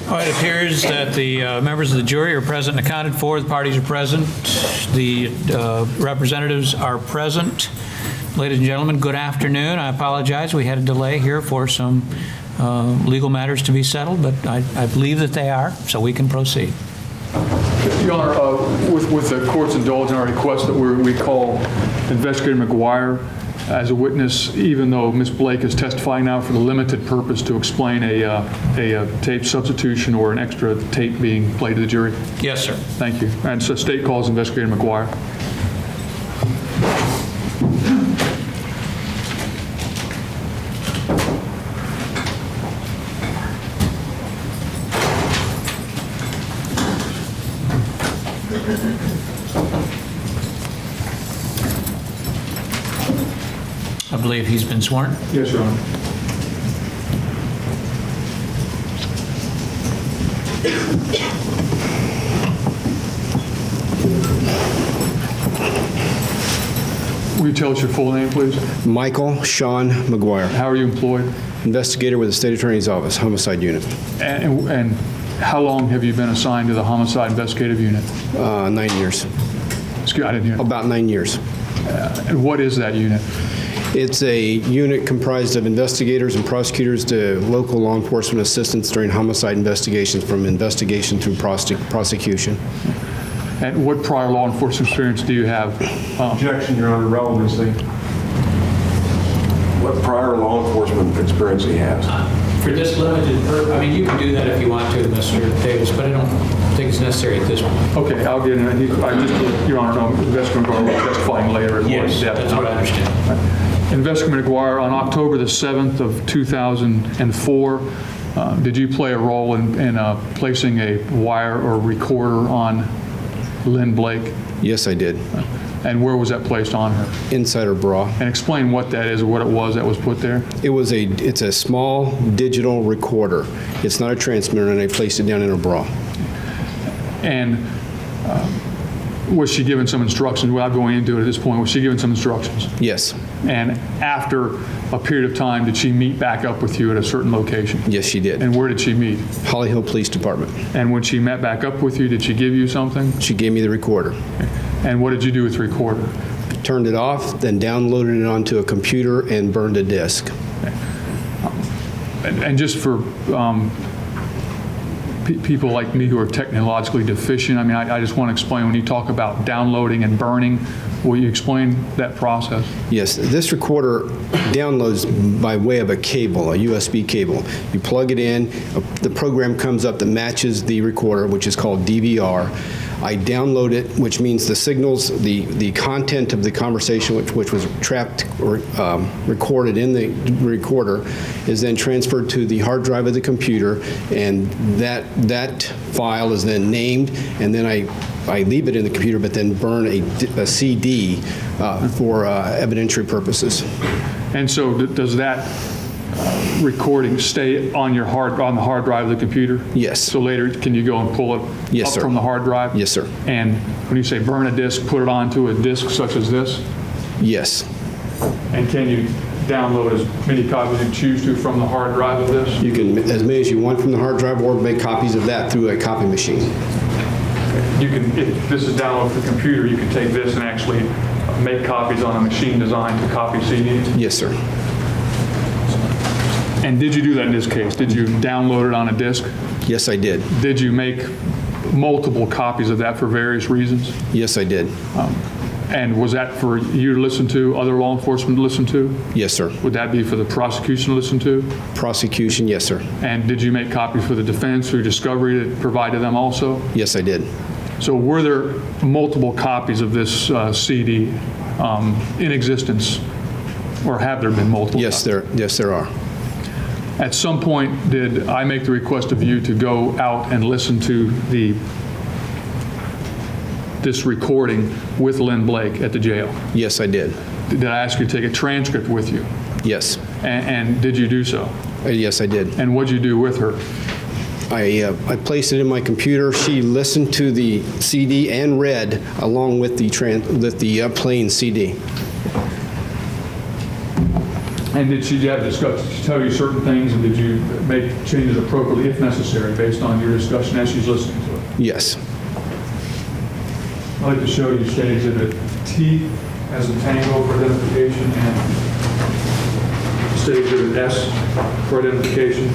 Well, it appears that the members of the jury are present and accounted for. The parties are present. The representatives are present. Ladies and gentlemen, good afternoon. I apologize. We had a delay here for some legal matters to be settled, but I believe that they are, so we can proceed. Your Honor, with the court's indulgence, I request that we call Investigator McGuire as a witness, even though Ms. Blake is testifying now for the limited purpose to explain a tape substitution or an extra tape being played to the jury. Yes, sir. Thank you. And so state calls Investigator McGuire. I believe he's been sworn. Yes, Your Honor. Will you tell us your full name, please? Michael Shon McGuire, How are you employed? investigator with the State Attorney's Office, Homicide Unit. And how long have you been assigned to the Homicide Investigative Unit? 9 years. Excuse me, I didn't hear. About 9 years. And what is that unit? It's a unit comprised of investigators and prosecutors to local law enforcement assistance during homicide investigations, from investigation through prosecution. And what prior law enforcement experience do you have? Objection, Your Honor, relevancy. What prior law enforcement experience he has? For this limited purpose, I mean, you can do that if you want to, Mr. Davis, but I don't think it's necessary at this point. Okay, I'll get in. I just, Your Honor, no, Investigator McGuire will be testifying later. Yes, that's what I understand. Investigator McGuire, on October the 7th of 2004, did you play a role in placing a wire or recorder on Lynn Blake? Yes, I did. And where was that placed on her? Inside her bra. And explain what that is or what it was that was put there. It's a small digital recorder. It's not a transmitter, and I placed it down in her bra. And was she given some instructions, without going into it at this point, was she given some instructions? Yes. And after a period of time, did she meet back up with you at a certain location? Yes, she did. And where did she meet? Holly Hill Police Department. And when she met back up with you, did she give you something? She gave me the recorder. And what did you do with the recorder? Turned it off, then downloaded it onto a computer and burned a disk. And just for people like me who are technologically deficient, I mean, I just want to explain, when you talk about downloading and burning, will you explain that process? Yes, this recorder downloads by way of a cable, a USB cable. You plug it in, the program comes up that matches the recorder, which is called DVR. I download it, which means the signals, the content of the conversation, which was trapped or recorded in the recorder, is then transferred to the hard drive of the computer, and that file is then named, and then I leave it in the computer, but then burn a CD for evidentiary purposes. And so does that recording stay on the hard drive of the computer? Yes. So later, can you go and pull it Yes, up sir. from the hard drive? Yes, sir. And when you say burn a disk, put it onto a disk such as this? Yes. And can you download as many copies as you choose to from the hard drive of this? You can, as many as you want from the hard drive, or make copies of that through a copy machine. You can, if this is downloaded for the computer, you can take this and actually make copies on a machine designed to copy CDs? Yes, sir. And did you do that in this case? Did you download it on a disk? Yes, I did. Did you make multiple copies of that for various reasons? Yes, I did. And was that for you to listen to, other law enforcement to listen to? Yes, sir. Would that be for the prosecution to listen to? Prosecution, yes, sir. And did you make copies for the defense through discovery to provide to them also? Yes, I did. So were there multiple copies of this CD in existence, or have there been multiple? Yes, there are. At some point, did I make the request of you to go out and listen to this recording with Lynn Blake at the jail? Yes, I did. Did I ask you to take a transcript with you? Yes. And did you do so? Yes, I did. And what did you do with her? I placed it in my computer. She listened to the CD and read along with the plain CD. And did she have discussed, did she tell you certain things, and did you make changes appropriately if necessary based on your discussion as she's listening to it? Yes. I'd like to show you State Exhibit T as a tango for identification and State Exhibit S for identification.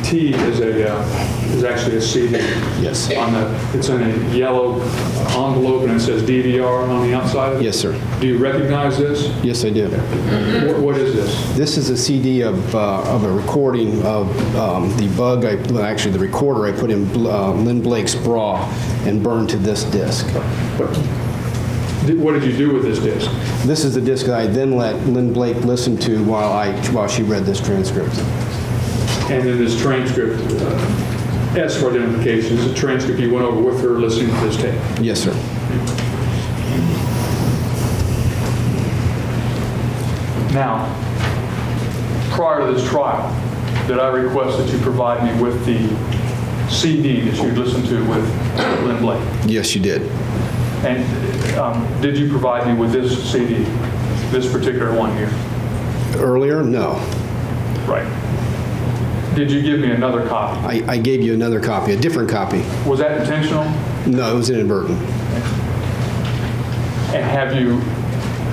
T is actually a CD. Yes. It's in a yellow envelope and it says DVR on the outside of it. Yes, sir. Do you recognize this? Yes, I do. What is this? This is a CD of a recording of the bug, actually the recorder I put in Lynn Blake's bra and burned to this disc. What did you do with this disc? This is the disc that I then let Lynn Blake listen to while she read this transcript. And in this transcript, S for identification, is a transcript you went over with her listening to this tape. Yes, sir. Now, prior to this trial, did I request that you provide me with the CD that you listened to with Lynn Blake? Yes, you did. And did you provide me with this CD, this particular one here? Earlier, no. Right. Did you give me another copy? I gave you another copy, a different copy. Was that intentional? No, it was inadvertent. And have you,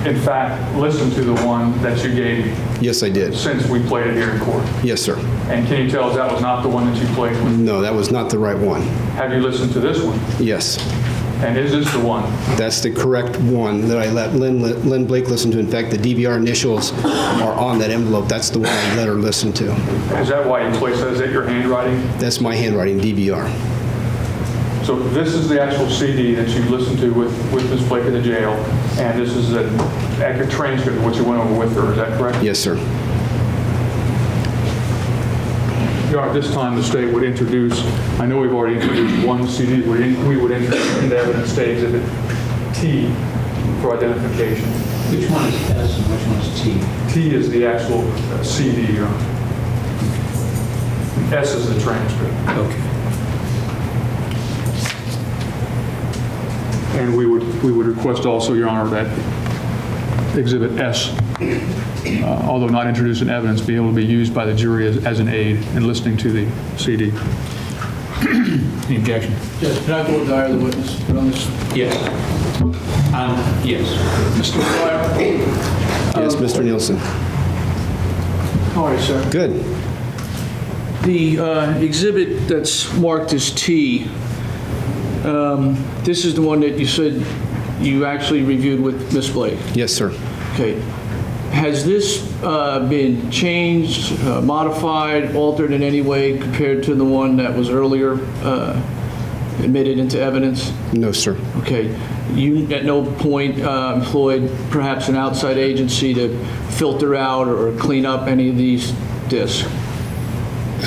in fact, listened to the one that you gave me Yes, I did. since we played it here in court? Yes, sir. And can you tell us that was not the one that you played with? No, that was not the right one. Have you listened to this one? Yes. And is this the one? That's the correct one that I let Lynn Blake listen to. In fact, the DVR initials are on that envelope. That's the one I let her listen to. Is that why you placed that? Is that your handwriting? That's my handwriting, DVR. So this is the actual CD that you listened to with Ms. Blake at the jail, and this is an accurate transcript of what you went over with her. Is that correct? Yes, sir. Your Honor, this time the state would introduce, I know we've already introduced one CD, we would introduce into evidence State Exhibit T for identification. Which one is S and which one is T? T is the actual CD, Your Honor. S is the transcript. Okay. And we would request also, Your Honor, that Exhibit S, although not introduced in evidence, be able to be used by the jury as an aid in listening to the CD. Any objection? Yes, can I vote to hire the witness on this? Yes. Yes. Mr. McGuire? Yes, Mr. Nielsen. How are you, sir? Good. The exhibit that's marked as T, this is the one that you said you actually reviewed with Ms. Blake. Yes, sir. Okay. Has this been changed, modified, altered in any way compared to the one that was earlier admitted into evidence? No, sir. Okay. You at no point employed perhaps an outside agency to filter out or clean up any of these discs?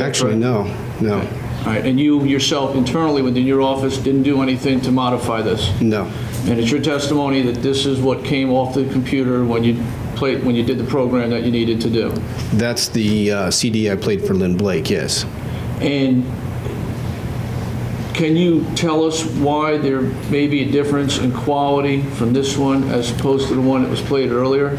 Actually, no. No. All right. And you yourself internally within your office didn't do anything to modify this? No. And it's your testimony that this is what came off the computer when you did the program that you needed to do? That's the CD I played for Lynn Blake, yes. And can you tell us why there may be a difference in quality from this one as opposed to the one that was played earlier?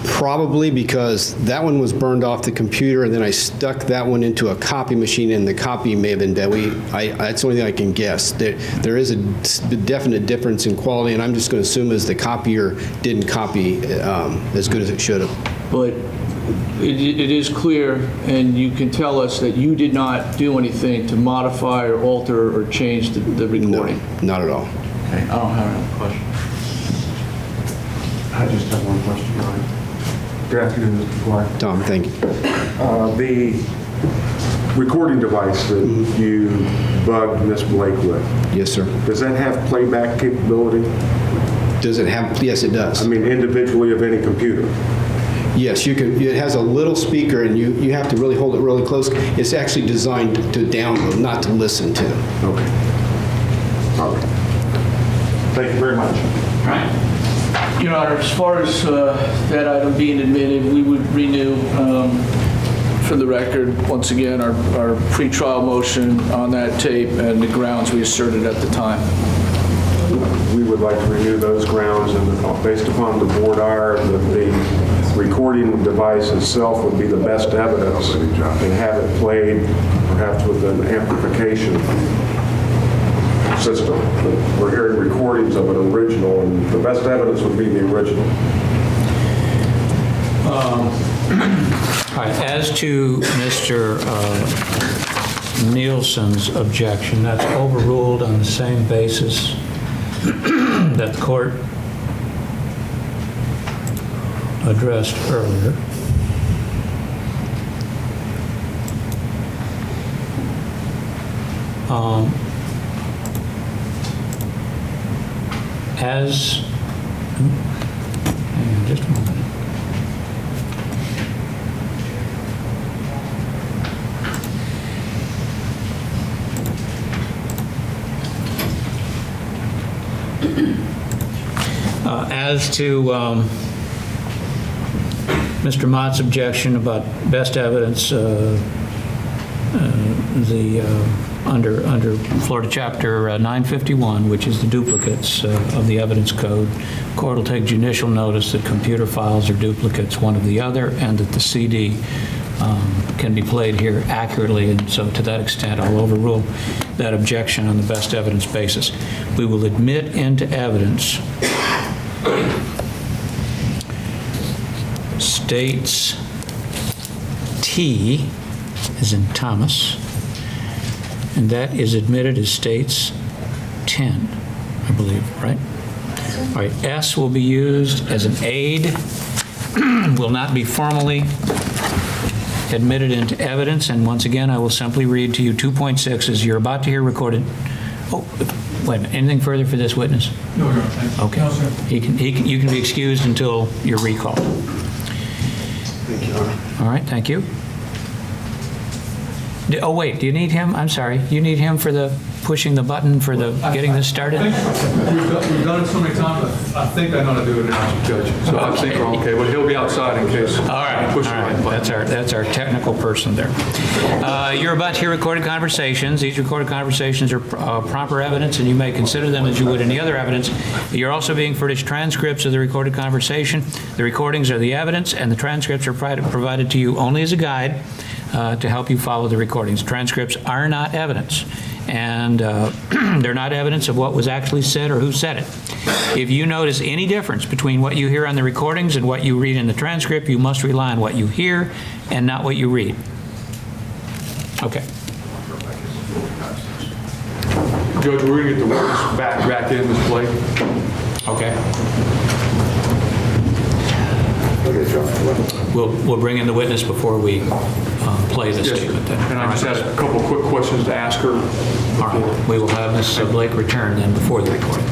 Probably because that one was burned off the computer, and then I stuck that one into a copy machine, and the copy may have been dead. That's the only thing I can guess. There is a definite difference in quality, and I'm just going to assume as the copier didn't copy as good as it should have. But it is clear, and you can tell us that you did not do anything to modify or alter or change the recording. No, not at all. Okay, I don't have any question. I just have one question, Your Honor. Good afternoon, Mr. McGuire. Tom, thank you. The recording device that you bugged Ms. Blake with, Yes, sir. does that have playback capability? Does it have? Yes, it does. I mean, individually of any computer? Yes, you can. It has a little speaker, and you have to really hold it really close. It's actually designed to download, not to listen to. Okay. All right. Thank you very much. All right. Your Honor, as far as that item being admitted, we would renew, for the record, once again, our pretrial motion on that tape and the grounds we asserted at the time. We would like to renew those grounds, and based upon the board hour, that the recording device itself would be the best evidence, and have it played perhaps with an amplification system. But we're hearing recordings of an original, and the best evidence would be the original. All right, as to Mr. Nielsen's objection, that's overruled on the same basis that the court addressed earlier. Hang on just a moment. As to Mr. Mott's objection about best evidence, under Florida Chapter 951, which is the duplicates of the evidence code, court will take judicial notice that computer files are duplicates one of the other, and that the CD can be played here accurately, and so to that extent I'll overrule that objection on the best evidence basis. We will admit into evidence States T, as in Thomas, and that is admitted as States 10, I believe, right? All right, S will be used as an aid, will not be formally admitted into evidence, and once again, I will simply read to you 2.6 as you're about to hear recorded. Oh, wait a minute, anything further for this witness? No, Your Honor, thank you. Okay. No, sir. You can be excused until you're recalled. Thank you, Your Honor. All right, thank you. Oh, wait, do you need him? I'm sorry. You need him for the pushing the button for the getting this started? We've done it so many times, I think I know how to do it now, Judge. So I think we're okay, but he'll be outside in case. All right, Push the right button. that's our technical person there. You're about to hear recorded conversations. These recorded conversations are proper evidence, and you may consider them as you would any other evidence. You're also being furnished transcripts of the recorded conversation. The recordings are the evidence, and the transcripts are provided to you only as a guide to help you follow the recordings. Transcripts are not evidence, and they're not evidence of what was actually said or who said it. If you notice any difference between what you hear on the recordings and what you read in the transcript, you must rely on what you hear and not what you read. Okay. Judge, we're going to get the witness back in, Ms. Blake. Okay. We'll bring in the witness before we play the Yes, statement then. and I just have a couple quick questions to ask her. All right. We will have Ms. Blake return then before the recording.